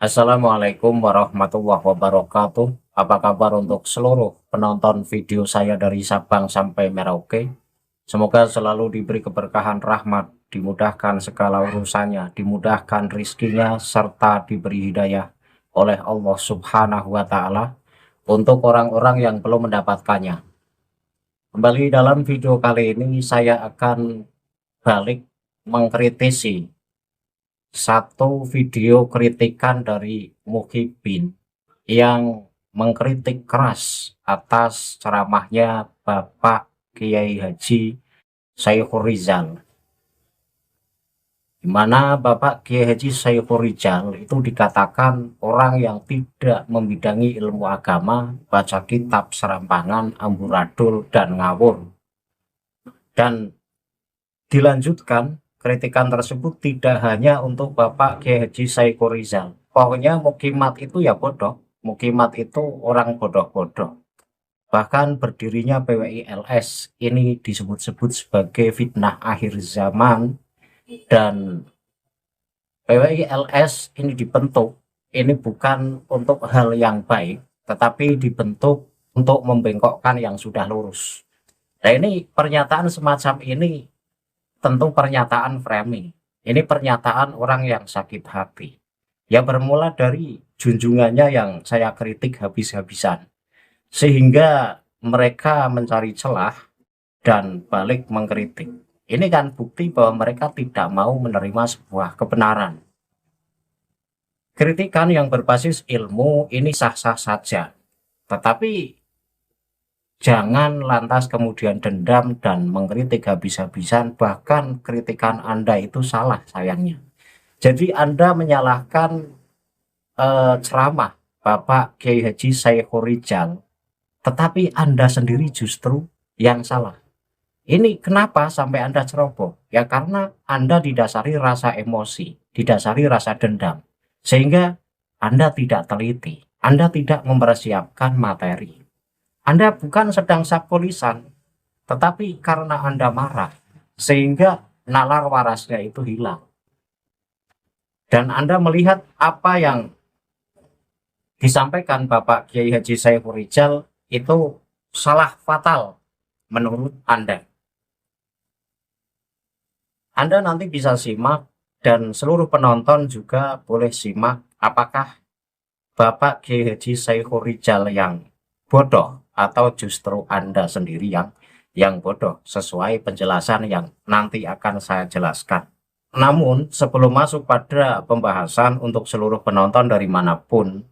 Assalamualaikum warahmatullahi wabarakatuh. Apa kabar untuk seluruh penonton video saya dari Sabang sampai Merauke? Semoga selalu diberi keberkahan rahmat, dimudahkan segala urusannya, dimudahkan rizkinya, serta diberi hidayah oleh Allah Subhanahu wa Ta'ala untuk orang-orang yang belum mendapatkannya. Kembali dalam video kali ini, saya akan balik mengkritisi satu video kritikan dari Muhyiddin yang mengkritik keras atas ceramahnya Bapak Kiai Haji Saiful Rizal, di mana Bapak Kiai Haji Saiful Rizal itu dikatakan orang yang tidak membidangi ilmu agama, baca kitab serampangan, amburadul, dan ngawur. Dan dilanjutkan, kritikan tersebut tidak hanya untuk Bapak Kiai Haji Saiful Rizal. Pokoknya Mukimat itu ya bodoh. Mukimat itu orang bodoh-bodoh. Bahkan berdirinya PWILS ini disebut-sebut sebagai fitnah akhir zaman. Dan PWILS ini dibentuk, ini bukan untuk hal yang baik, tetapi dibentuk untuk membengkokkan yang sudah lurus. Nah, ini pernyataan semacam ini tentu pernyataan framing. Ini pernyataan orang yang sakit hati. Ya bermula dari junjungannya yang saya kritik habis-habisan. Sehingga mereka mencari celah dan balik mengkritik. Ini kan bukti bahwa mereka tidak mau menerima sebuah kebenaran. Kritikan yang berbasis ilmu ini sah-sah saja. Tetapi jangan lantas kemudian dendam dan mengkritik habis-habisan, bahkan kritikan Anda itu salah sayangnya. Jadi Anda menyalahkan ceramah Bapak Kiai Haji Saiful Rizal, tetapi Anda sendiri justru yang salah. Ini kenapa sampai Anda ceroboh? Ya karena Anda didasari rasa emosi, didasari rasa dendam. Sehingga Anda tidak teliti, Anda tidak mempersiapkan materi. Anda bukan sedang sapu lisan, tetapi karena Anda marah, sehingga nalar warasnya itu hilang. Dan Anda melihat apa yang disampaikan Bapak Kiai Haji Saiful Rizal itu salah fatal menurut Anda. Anda nanti bisa simak dan seluruh penonton juga boleh simak apakah Bapak Kiai Haji Saiful Rizal yang bodoh atau justru Anda sendiri yang bodoh, sesuai penjelasan yang nanti akan saya jelaskan. Namun sebelum masuk pada pembahasan, untuk seluruh penonton dari manapun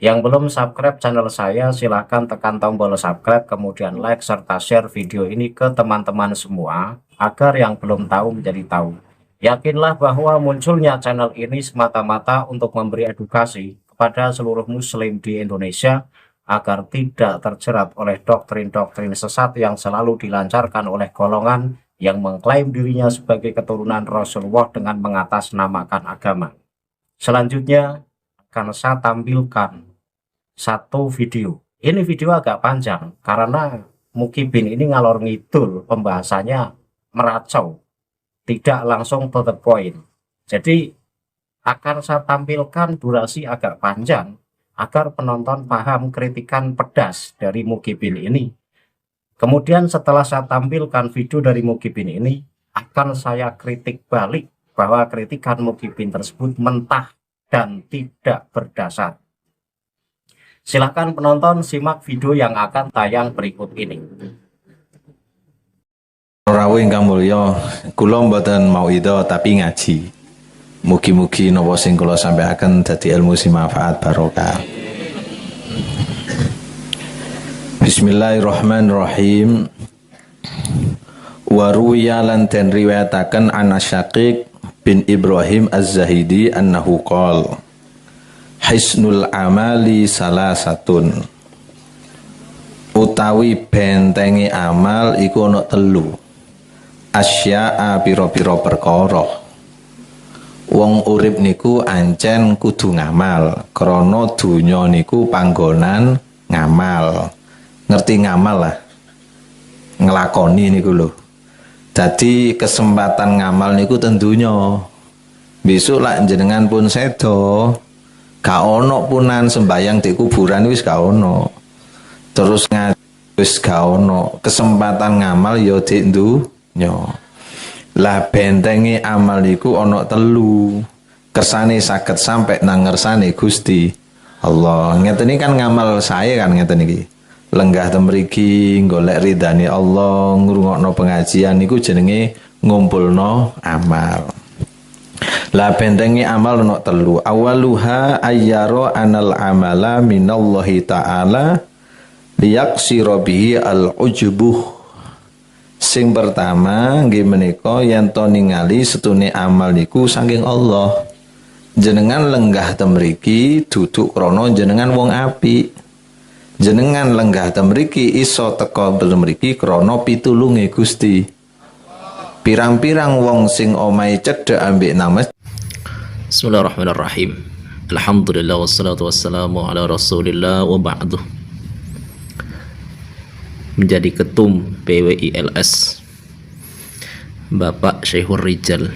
yang belum subscribe channel saya, silahkan tekan tombol subscribe, kemudian like serta share video ini ke teman-teman semua agar yang belum tahu menjadi tahu. Yakinlah bahwa munculnya channel ini semata-mata untuk memberi edukasi kepada seluruh muslim di Indonesia agar tidak terjerat oleh doktrin-doktrin sesat yang selalu dilancarkan oleh golongan yang mengklaim dirinya sebagai keturunan Rasulullah dengan mengatasnamakan agama. Selanjutnya akan saya tampilkan satu video. Ini video agak panjang karena Muhyiddin ini ngalor ngidul, pembahasannya meracau, tidak langsung to the point. Jadi akan saya tampilkan durasi agak panjang agar penonton paham kritikan pedas dari Muhyiddin ini. Kemudian setelah saya tampilkan video dari Muhyiddin ini, akan saya kritik balik bahwa kritikan Muhyiddin tersebut mentah dan tidak berdasar. Silahkan penonton simak video yang akan tayang berikut ini. Rawuh ingkang mulya, kula mboten mauidho tapi ngaji. Mugi-mugi napa sing kula sampaikan dadi ilmu sing manfaat barokah. Bismillahirrahmanirrahim. Wa ruwiya lan den riwayataken ana Syaqiq bin Ibrahim Az-Zahidi annahu qala hisnul amali salasatun. Utawi bentengi amal iku ana telu. Asya'a pira-pira perkara. Wong urip niku ancen kudu ngamal, krana donya niku panggonan ngamal. Ngerti ngamal lah, ngelakoni niku lho. Jadi kesempatan ngamal niku tentunya besok lah jenengan pun sedo, Gak ono punan sembayang di kuburan wis gak ono. Terus ngaji wis gak ono. Kesempatan ngamal ya di dunya. Lah bentengi amal iku ono telu. Kersane saged sampai nang ngersane Gusti Allah. Ngeten iki kan ngamal saya kan ngeten iki. Lenggah temriki golek ridane Allah, ngrungokno pengajian niku jenenge ngumpulno amal. La bentengi amal ono telu. Awaluha ayyara anal amala minallahi ta'ala liyaksira bihi al-ujubuh. Sing pertama nggih menika yen to ningali setune amal niku saking Allah. Jenengan lenggah temriki duduk krana jenengan wong apik. Jenengan lenggah temriki iso teka temriki krana pitulunge Gusti. Pirang-pirang wong sing omahe cedhek ambek nang masjid. Bismillahirrahmanirrahim. Alhamdulillah wassalatu wassalamu ala Rasulillah wa ba'du. Menjadi ketum PWILS Bapak Syekhur Rijal.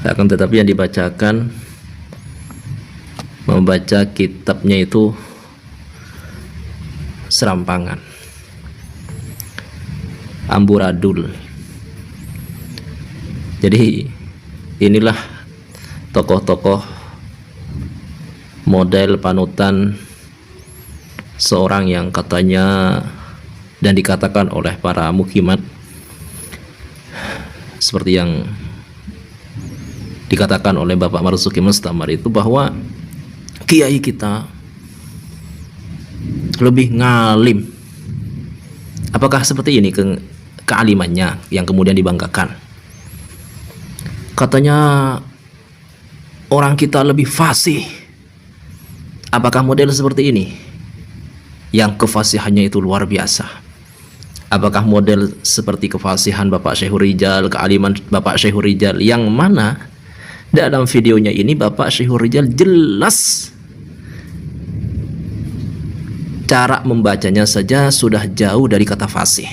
Akan tetapi yang dibacakan membaca kitabnya itu serampangan, amburadul. Jadi inilah tokoh-tokoh model panutan seorang yang katanya dan dikatakan oleh para mukhimat seperti yang dikatakan oleh Bapak Marzuki Mustamar itu bahwa kiai kita lebih ngalim. Apakah seperti ini kealimannya yang kemudian dibanggakan? Katanya orang kita lebih fasih. Apakah model seperti ini yang kefasihannya itu luar biasa? Apakah model seperti kefasihan Bapak Syekhur Rijal, kealiman Bapak Syekhur Rijal, yang mana dalam videonya ini Bapak Syekhur Rijal jelas cara membacanya saja sudah jauh dari kata fasih.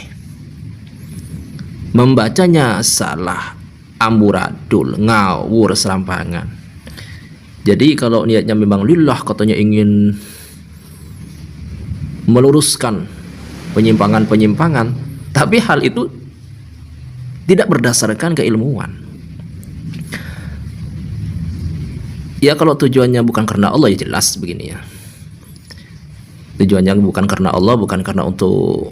Membacanya salah, amburadul, ngawur, serampangan. Jadi kalau niatnya memang lillah, katanya ingin meluruskan penyimpangan-penyimpangan, tapi hal itu tidak berdasarkan keilmuan. Ya kalau tujuannya bukan karena Allah, ya jelas begini ya. Tujuannya bukan karena Allah, bukan karena untuk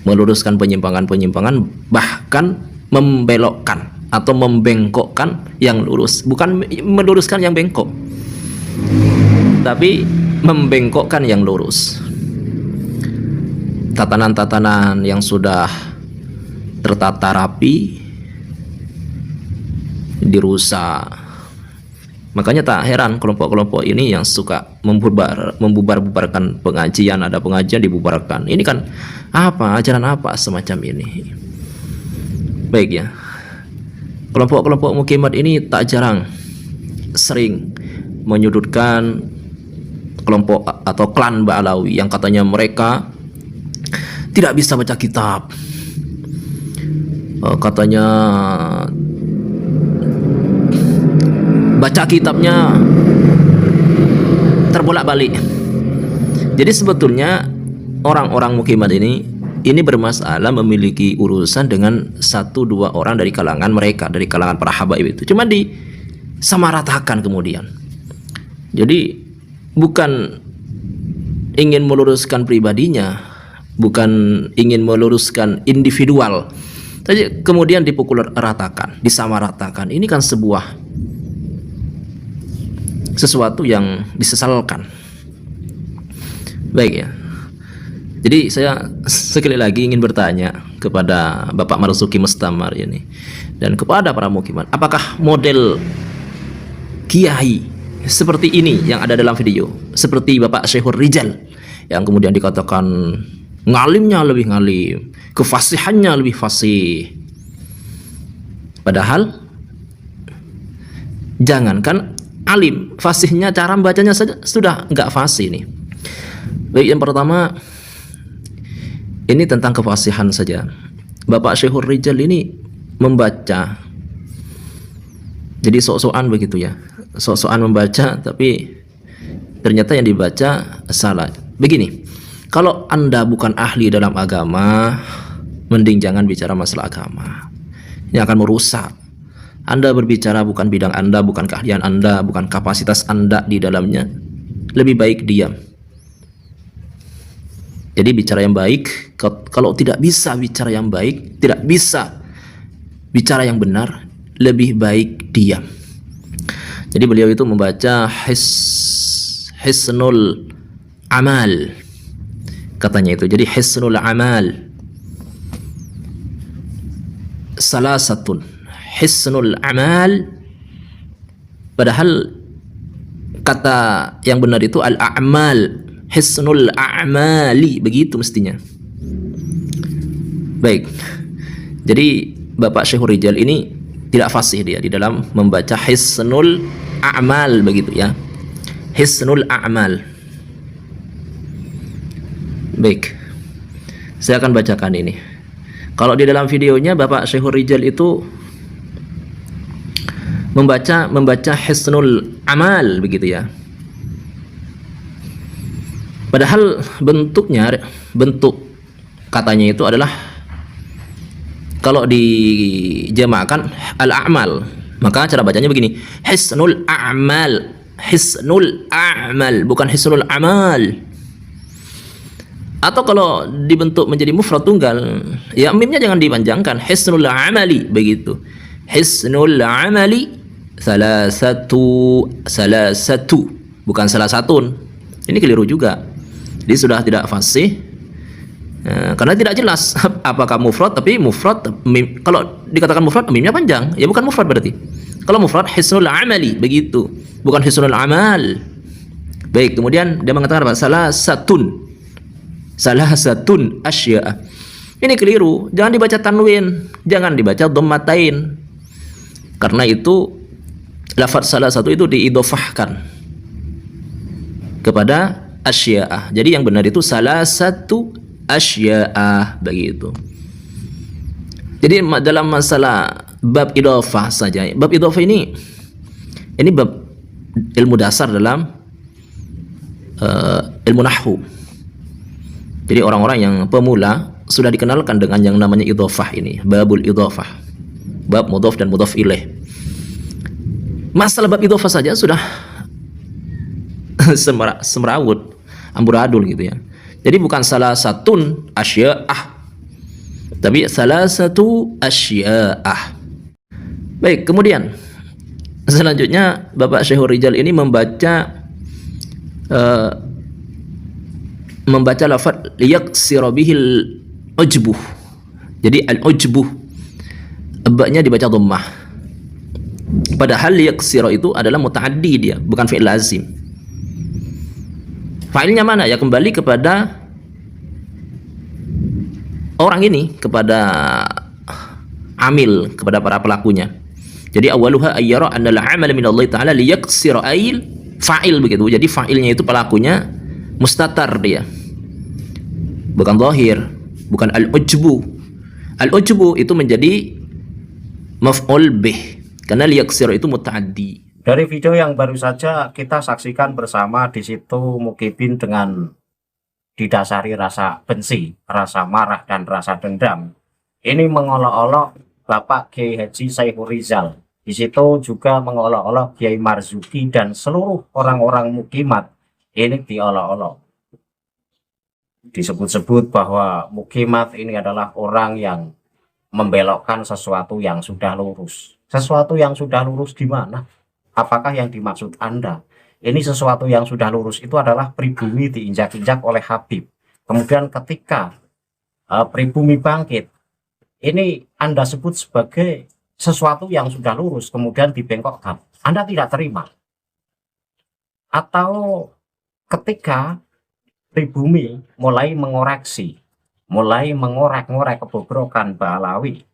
meluruskan penyimpangan-penyimpangan, bahkan membelokkan atau membengkokkan yang lurus, bukan meluruskan yang bengkok, tapi membengkokkan yang lurus. Tatanan-tatanan yang sudah tertata rapi dirusak. Makanya tak heran kelompok-kelompok ini yang suka membubar-bubarkan pengajian, ada pengajian dibubarkan. Ini kan apa, ajaran apa semacam ini? Baik ya. Kelompok-kelompok mukhimat ini tak jarang sering menyudutkan kelompok atau klan Ba'alawi yang katanya mereka tidak bisa baca kitab. Katanya baca kitabnya terbolak-balik. Jadi sebetulnya orang-orang mukhimat ini bermasalah memiliki urusan dengan satu dua orang dari kalangan mereka, dari kalangan para habaib itu. Cuma disamaratakan kemudian. Jadi bukan ingin meluruskan pribadinya, bukan ingin meluruskan individual, tapi kemudian dipukul ratakan, disamaratakan. Ini kan sesuatu yang disesalkan. Baik ya. Jadi saya sekali lagi ingin bertanya kepada Bapak Marzuki Mustamar ini dan kepada para mukhimat, apakah model kiai seperti ini yang ada dalam video, seperti Bapak Syekhur Rijal yang kemudian dikatakan ngalimnya lebih ngalim, kefasihannya lebih fasih, padahal jangankan alim, fasihnya, cara membacanya saja sudah enggak fasih nih. Baik, yang pertama ini tentang kefasihan saja. Bapak Syekhur Rijal ini membaca jadi sok-sokan begitu ya. sok-sokan membaca tapi ternyata yang dibaca salah. Begini, kalau Anda bukan ahli dalam agama, mending jangan bicara masalah agama. Ini akan merusak. Anda berbicara bukan bidang Anda, bukan keahlian Anda, bukan kapasitas Anda di dalamnya. Lebih baik diam. Jadi bicara yang baik, kalau tidak bisa bicara yang baik, tidak bisa bicara yang benar, lebih baik diam. Jadi beliau itu membaca Hisnul Amal, katanya itu. Jadi Hisnul Amal salasatun, Hisnul Amal, padahal kata yang benar itu al-a'mal, Hisnul A'mali, begitu mestinya. Baik, jadi Bapak Syekhul Rijal ini tidak fasih dia di dalam membaca Hisnul A'mal, begitu ya, Hisnul A'mal. Baik, saya akan bacakan ini. Kalau di dalam videonya Bapak Syekhul Rijal itu membaca Hisnul Amal, begitu ya. Padahal bentuk katanya itu adalah, kalau dijamakan al-a'mal, maka cara bacanya begini, Hisnul A'mal, Hisnul A'mal, bukan Hisnul Amal. Atau kalau dibentuk menjadi mufrad tunggal, ya mimnya jangan dipanjangkan, Hisnul Amali, begitu. Hisnul Amali salasatu, bukan salah satun. Ini keliru juga. Jadi sudah tidak fasih, karena tidak jelas apakah mufrad, tapi mufrad mim, kalau dikatakan mufrad mimnya panjang, ya bukan mufrad berarti. Kalau mufrad Hisnul Amali, begitu, bukan Hisnul Amal. Baik, kemudian dia mengatakan apa? Salasatun asya'a. Ini keliru, jangan dibaca tanwin, jangan dibaca dhammatain. Karena itu lafaz salah satu itu diidhofahkan kepada asya'ah. Jadi yang benar itu salah satu asya'ah, begitu. Jadi dalam masalah bab idhofah saja, bab idhofah ini bab ilmu dasar dalam ilmu nahwu. Jadi orang-orang yang pemula sudah dikenalkan dengan yang namanya idhofah ini, babul idhofah, bab mudhof dan mudhof ilaih. Masalah bab idhofah saja sudah semrawut, amburadul gitu ya. Jadi bukan salah satun asya'ah, tapi salah satu asya'ah. Baik, kemudian selanjutnya Bapak Syekhul Rijal ini membaca lafaz liyaksira bihil ujbuh. Jadi al-ujbuh, ba-nya dibaca dhammah. Padahal liyaksira itu adalah muta'addi, dia bukan fi'il lazim. Fa'ilnya mana? Ya kembali kepada orang ini, kepada amil, kepada para pelakunya. Jadi awaluha ayyara anna al-'amala min Allah Ta'ala liyaksira ayil fa'il, begitu. Jadi fa'ilnya itu pelakunya mustatar, dia bukan zahir, bukan al-ujbu. Al-ujbu itu menjadi maf'ul bih, karena liyaksir itu muta'addi. Dari video yang baru saja kita saksikan bersama, di situ Mukibin dengan didasari rasa benci, rasa marah, dan rasa dendam, ini mengolok-olok Bapak Kiai Haji Syekhul Rijal. Di situ juga mengolok-olok Kiai Marzuki dan seluruh orang-orang mukimat. Ini diolok-olok, disebut-sebut bahwa mukimat ini adalah orang yang membelokkan sesuatu yang sudah lurus. Sesuatu yang sudah lurus di mana? Apakah yang dimaksud Anda? Ini sesuatu yang sudah lurus itu adalah pribumi diinjak-injak oleh Habib. Kemudian ketika pribumi bangkit, ini Anda sebut sebagai sesuatu yang sudah lurus, kemudian dibengkokkan. Anda tidak terima. Atau ketika pribumi mulai mengoreksi, mulai mengorek-ngorek kebobrokan Ba'alawi,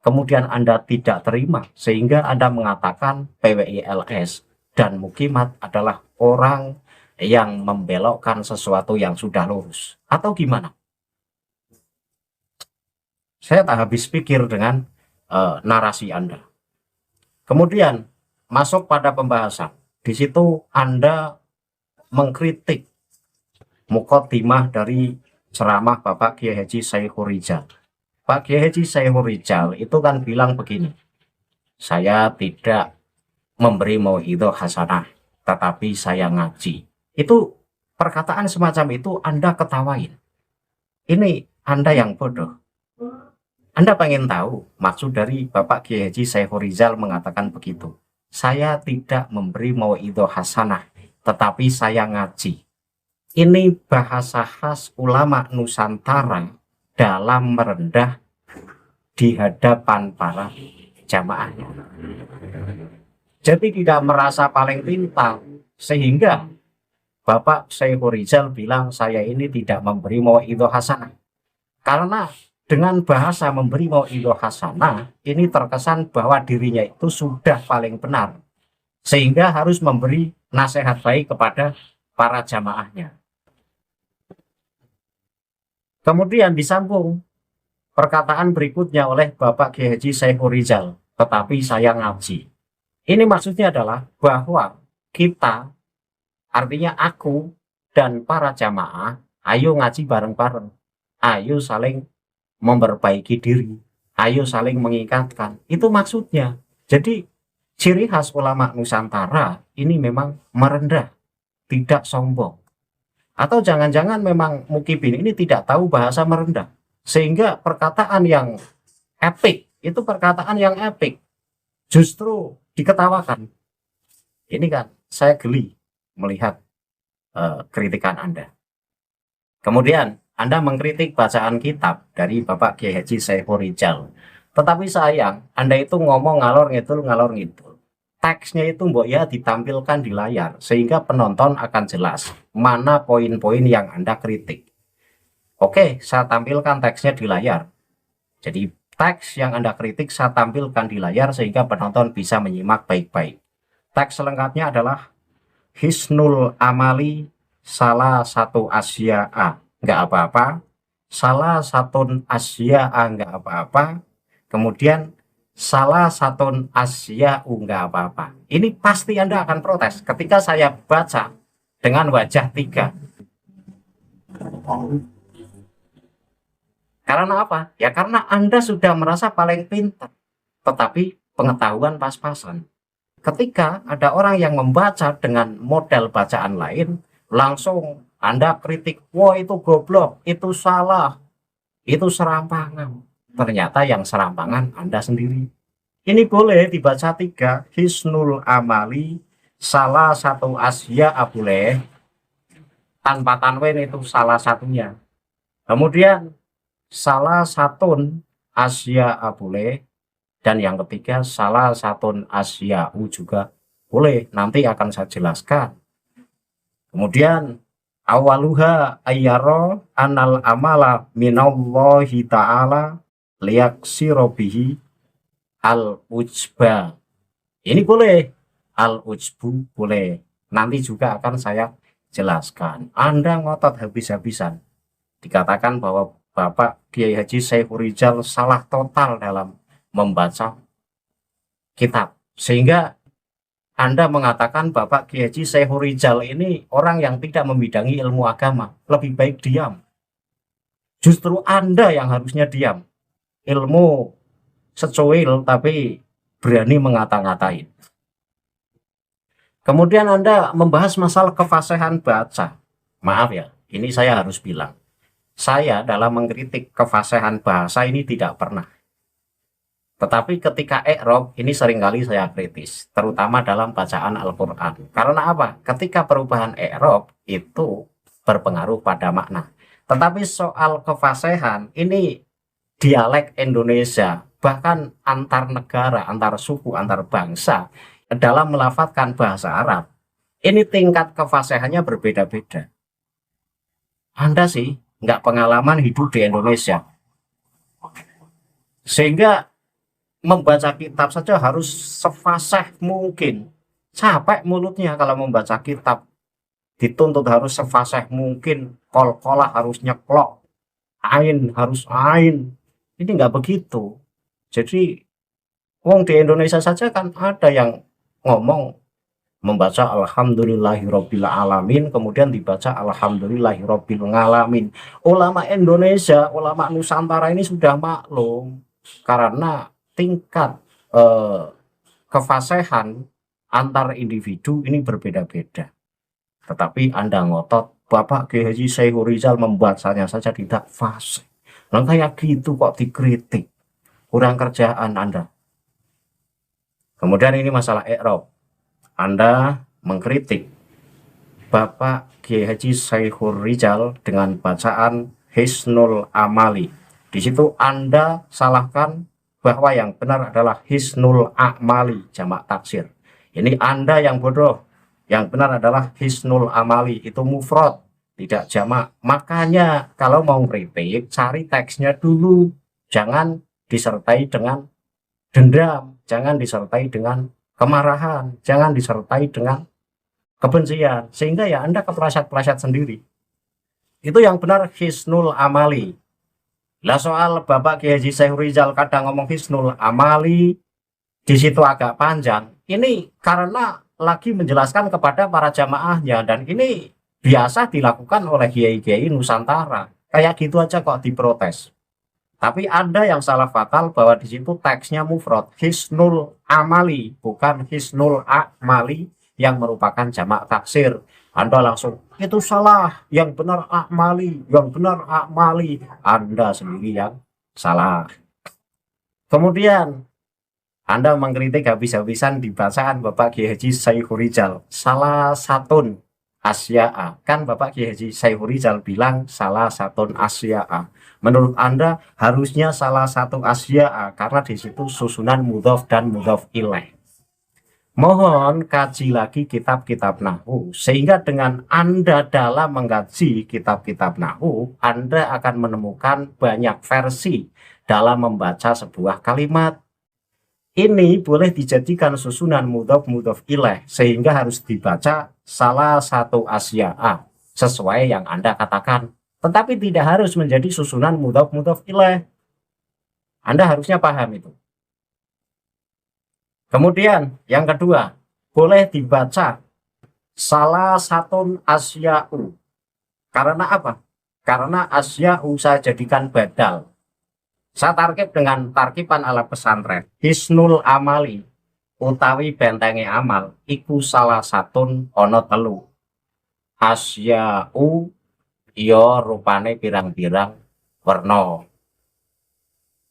kemudian Anda tidak terima, sehingga Anda mengatakan PWILS dan Mukimat adalah orang yang membelokkan sesuatu yang sudah lurus. Atau gimana? Saya tak habis pikir dengan narasi Anda. Kemudian masuk pada pembahasan. Di situ Anda mengkritik mukaddimah dari ceramah Bapak Kiai Haji Saihul Rijal. Pak Kiai Haji Saihul Rijal itu kan bilang begini, saya tidak memberi mauidhah hasanah, tetapi saya ngaji. Itu perkataan semacam itu Anda ketawain. Ini Anda yang bodoh. Anda pengen tahu maksud dari Bapak Kiai Haji Saihul Rijal mengatakan begitu. Saya tidak memberi mauidhah hasanah, tetapi saya ngaji. Ini bahasa khas ulama Nusantara dalam merendah di hadapan para jamaahnya. Jadi tidak merasa paling pintar, sehingga Bapak Saihul Rijal bilang saya ini tidak memberi mauidhah hasanah. Karena dengan bahasa memberi mauidhah hasanah, ini terkesan bahwa dirinya itu sudah paling benar, sehingga harus memberi nasihat baik kepada para jamaahnya. Kemudian disambung perkataan berikutnya oleh Bapak Kiai Haji Saihul Rijal, tetapi saya ngaji. Ini maksudnya adalah bahwa kita, artinya aku dan para jamaah, ayo ngaji bareng-bareng, ayo saling memperbaiki diri, ayo saling mengingatkan. Itu maksudnya. Jadi ciri khas ulama Nusantara ini memang merendah, tidak sombong. Atau jangan-jangan memang Mukibin ini tidak tahu bahasa merendah, sehingga perkataan yang epik, itu perkataan yang epik, justru diketawakan. Ini kan saya geli melihat kritikan Anda. Kemudian Anda mengkritik bacaan kitab dari Bapak Kiai Haji Saihul Rijal. Tetapi sayang, Anda itu ngomong ngalor ngidul. Teksnya itu mbok ya ditampilkan di layar, sehingga penonton akan jelas mana poin-poin yang Anda kritik. Oke, saya tampilkan teksnya di layar. Jadi teks yang Anda kritik saya tampilkan di layar sehingga penonton bisa menyimak baik-baik. Teks selengkapnya adalah Hisnul Amali salah satu asya'a nggak apa-apa, salah satu asya'a nggak apa-apa, kemudian salah satu asya'u nggak apa-apa. Ini pasti Anda akan protes ketika saya baca dengan wajah 3. Karena apa? Ya karena Anda sudah merasa paling pintar, tetapi pengetahuan pas-pasan. Ketika ada orang yang membaca dengan model bacaan lain, langsung Anda kritik, wah itu goblok, itu salah, itu serampangan. Ternyata yang serampangan Anda sendiri. Ini boleh dibaca 3, Hisnul Amali, salah satu asya'a boleh, tanpa tanwin itu salah satunya. Kemudian salah satu asya'a boleh, dan yang ketiga salah satu asya'u juga boleh. Nanti akan saya jelaskan. Kemudian awaluha ayyara anal amala minallahi ta'ala liyaksiro bihi al-ujba. Ini boleh, al-ujbu boleh. Nanti juga akan saya jelaskan. Anda ngotot habis-habisan. Dikatakan bahwa Bapak Kiai Haji Saihul Rijal salah total dalam membaca kitab. Sehingga Anda mengatakan Bapak Kiai Haji Saihul Rijal ini orang yang tidak membidangi ilmu agama. Lebih baik diam. Justru Anda yang harusnya diam. Ilmu secuil tapi berani ngata-ngatain. Kemudian Anda membahas masalah kefasihan baca. Maaf ya, ini saya harus bilang. Saya dalam mengkritik kefasihan bahasa ini tidak pernah. Tetapi ketika i'rab ini seringkali saya kritis, terutama dalam bacaan Al-Quran. Karena apa? Ketika perubahan i'rab itu berpengaruh pada makna. Tetapi soal kefasihan ini dialek Indonesia, bahkan antar negara, antar suku, antar bangsa dalam melafadzkan bahasa Arab, ini tingkat kefasihannya berbeda-beda. Anda sih nggak pengalaman hidup di Indonesia, sehingga membaca kitab saja harus sefasih mungkin. Capek mulutnya kalau membaca kitab, dituntut harus sefasih mungkin, kol-kolah harus nyeklok, ain harus ain. Ini nggak begitu. Jadi wong di Indonesia saja kan ada yang ngomong membaca alhamdulillahirabbil alamin kemudian dibaca alhamdulillahirabbil ngalamin. Ulama Indonesia, ulama Nusantara ini sudah maklum karena tingkat kefasihan antar individu ini berbeda-beda. Tetapi Anda ngotot Bapak Kiai Haji Saihul Rizal membacanya saja tidak fasih. Nah kayak gitu kok dikritik, kurang kerjaan Anda. Kemudian ini masalah i'rab. Anda mengkritik Bapak Kiai Haji Saihul Rizal dengan bacaan Hisnul Amali. Di situ Anda salahkan bahwa yang benar adalah Hisnul Amali jamak taksir. Ini Anda yang bodoh. Yang benar adalah Hisnul Amali, itu mufrad, tidak jamak. Makanya kalau mau kritik cari teksnya dulu. Jangan disertai dengan dendam, jangan disertai dengan kemarahan, jangan disertai dengan kebencian, sehingga ya Anda kepleset-pleset sendiri. Itu yang benar Hisnul Amali. Lah soal Bapak Kiai Haji Saihul Rizal kadang ngomong Hisnul Amali, di situ agak panjang. Ini karena lagi menjelaskan kepada para jamaahnya, dan ini biasa dilakukan oleh kiai-kiai Nusantara. Kayak gitu aja kok diprotes. Tapi Anda yang salah fatal bahwa di situ teksnya mufrad, Hisnul Amali, bukan Hisnul Amali yang merupakan jamak taksir. Anda langsung, itu salah, yang benar Amali, yang benar Amali. Anda sendiri yang salah. Kemudian Anda mengkritik habis-habisan di bacaan Bapak Kiai Haji Saihul Rizal, salah satun asya'a. Kan Bapak Kiai Haji Saihul Rizal bilang salah satun asya'a. Menurut Anda harusnya salah satu asya'a karena di situ susunan mudhof dan mudhof ilaih. Mohon kaji lagi kitab-kitab nahwu, sehingga dengan Anda dalam mengkaji kitab-kitab nahwu, Anda akan menemukan banyak versi dalam membaca sebuah kalimat. Ini boleh dijadikan susunan mudhof mudhof ilaih, sehingga harus dibaca salah satu asya'a sesuai yang Anda katakan. Tetapi tidak harus menjadi susunan mudhof mudhof ilaih. Anda harusnya paham itu. Kemudian yang kedua, boleh dibaca salah satu asya'u. Karena apa? Karena asya'u saya jadikan badal. Saya tarkib dengan tarkiban ala pesantren. Hisnul Amali utawi bentenge amal iku salah satun ono telu. Asya'u iya rupane pirang-pirang werna.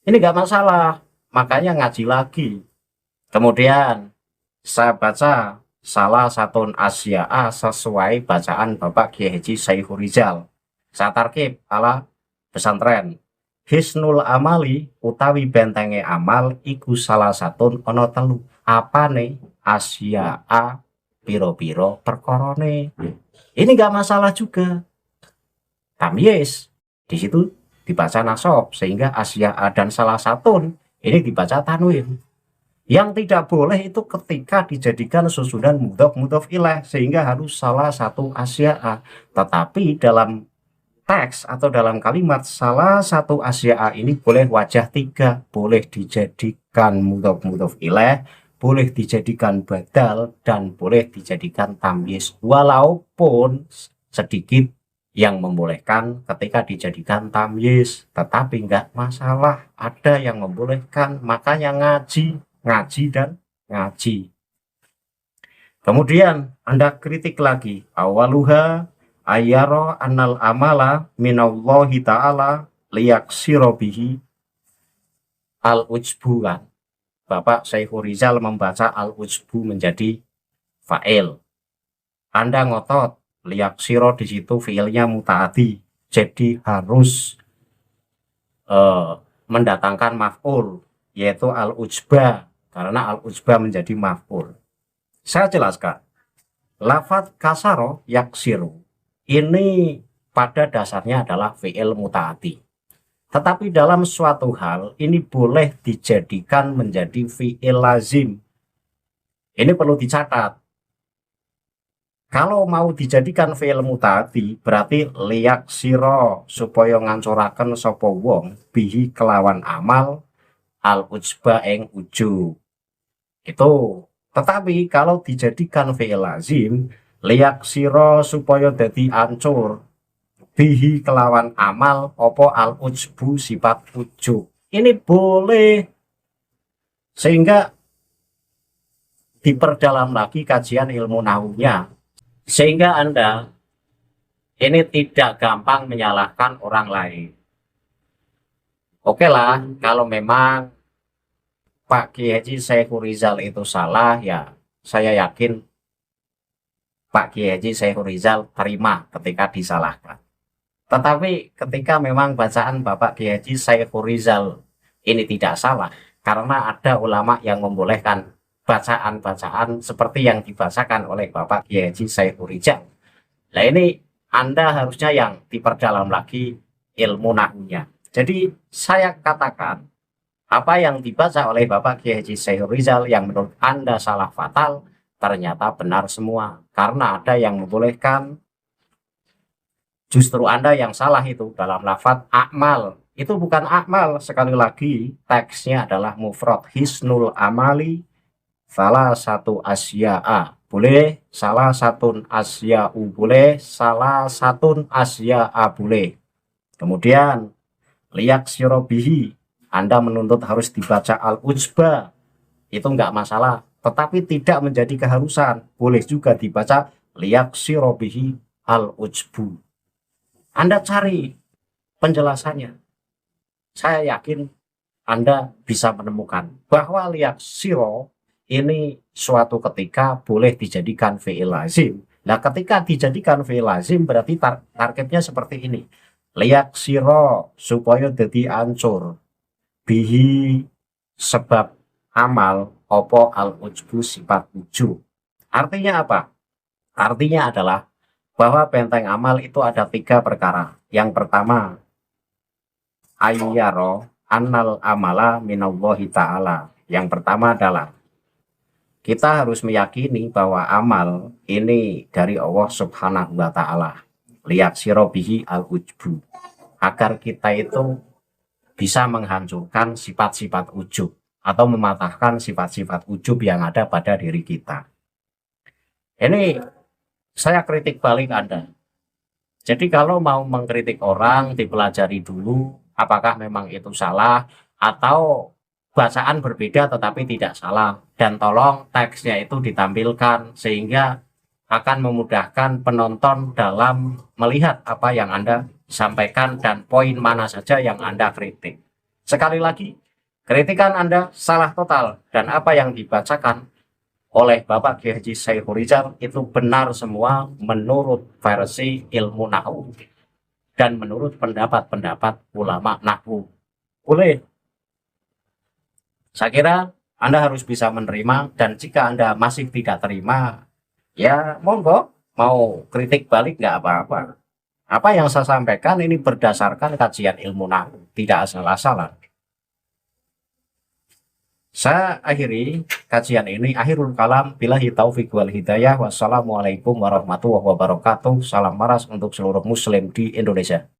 Ini gak masalah, makanya ngaji lagi. Kemudian saya baca salah satu asya'a sesuai bacaan Bapak Kiai Haji Saihul Rizal. Saya tarkib ala pesantren. Hisnul Amali utawi bentenge amal iku salah satu ono telu. Apane? Asya'a piro-piro perkorone. Ini gak masalah juga. Tamyiz di situ dibaca nasab sehingga asya'a dan salah satu ini dibaca tanwin. Yang tidak boleh itu ketika dijadikan susunan mudhof mudhof ilaih sehingga harus salah satu asya'a. Tetapi dalam teks atau dalam kalimat salah satu asya'a ini boleh wajah tiga, boleh dijadikan mudhof mudhof ilaih, boleh dijadikan badal, dan boleh dijadikan tamyiz. Walaupun sedikit yang membolehkan ketika dijadikan tamyiz, tetapi enggak masalah, ada yang membolehkan. Makanya ngaji dan ngaji. Kemudian Anda kritik lagi, awaluha ayyara annal amala minallahi ta'ala liyaksiro bihi al-ujbu. Kan Bapak Saihul Rizal membaca al-ujbu menjadi fa'il. Anda ngotot liyaksiro di situ fiilnya mutaati, jadi harus mendatangkan maf'ul yaitu al-ujba, karena al-ujba menjadi maf'ul. Saya jelaskan, lafadz kasaro yaksiru ini pada dasarnya adalah fi'il mutaati, tetapi dalam suatu hal ini boleh dijadikan menjadi fi'il lazim. Ini perlu dicatat. Kalau mau dijadikan fi'il mutaati berarti liyak siro supaya ngancuraken sapa wong bihi kelawan amal al ujba ing ujub. Itu Tetapi kalau dijadikan fi'il lazim, liyak siro supaya dadi ancur bihi kelawan amal opo al ujbu sifat ujub. Ini boleh, sehingga diperdalam lagi kajian ilmu nahunya, sehingga Anda ini tidak gampang menyalahkan orang lain. Oke lah, kalau memang Pak Kiai Haji Saiful Rizal itu salah, ya saya yakin Pak Kiai Haji Saiful Rizal terima ketika disalahkan. Tetapi ketika memang bacaan Bapak Kiai Haji Saiful Rizal ini tidak salah, karena ada ulama yang membolehkan bacaan-bacaan seperti yang dibacakan oleh Bapak Kiai Haji Saiful Rizal. Nah ini Anda harusnya yang diperdalam lagi ilmu nahwunya. Jadi saya katakan, apa yang dibaca oleh Bapak Kiai Haji Saiful Rizal yang menurut Anda salah fatal, ternyata benar semua. Karena ada yang membolehkan, justru Anda yang salah itu dalam lafaz akmal. Itu bukan akmal, sekali lagi teksnya adalah mufrad. Hisnul amali salah satu asya'a. Boleh, salah satu asya'u boleh, salah satu asya'a boleh. Kemudian liyak sirobihi, Anda menuntut harus dibaca al-ujba, itu enggak masalah, tetapi tidak menjadi keharusan. Boleh juga dibaca liyak sirobihi al-ujbu. Anda cari penjelasannya, saya yakin Anda bisa menemukan bahwa liyak siro ini suatu ketika boleh dijadikan fi'il lazim. Nah ketika dijadikan fi'il lazim berarti targetnya seperti ini, liyak siro supaya jadi ancur bihi sebab amal opo al ujbu sifat ujub. Artinya apa? Artinya adalah bahwa benteng amal itu ada 3 perkara. Yang pertama, ayyaro annal amala minallahi ta'ala. Yang pertama adalah kita harus meyakini bahwa amal ini dari Allah subhanahu wa ta'ala. Lihat sirobihi al ujbu, agar kita itu bisa menghancurkan sifat-sifat ujub atau mematahkan sifat-sifat ujub yang ada pada diri kita. Ini saya kritik balik Anda. Jadi kalau mau mengkritik orang, dipelajari dulu apakah memang itu salah atau bacaan berbeda tetapi tidak salah, dan tolong teksnya itu ditampilkan sehingga akan memudahkan penonton dalam melihat apa yang Anda sampaikan dan poin mana saja yang Anda kritik. Sekali lagi, kritikan Anda salah total dan apa yang dibacakan oleh Bapak Kiai Haji Saiful Rizal itu benar semua menurut versi ilmu nahwu dan menurut pendapat-pendapat ulama nahwu. Boleh. Saya kira Anda harus bisa menerima, dan jika Anda masih tidak terima, ya monggo, mau kritik balik nggak apa-apa. Apa yang saya sampaikan ini berdasarkan kajian ilmu nahwu, tidak asal-asalan. Saya akhiri kajian ini, akhirul kalam, billahi taufiq wal hidayah, wassalamualaikum warahmatullahi wabarakatuh. Salam maras untuk seluruh muslim di Indonesia.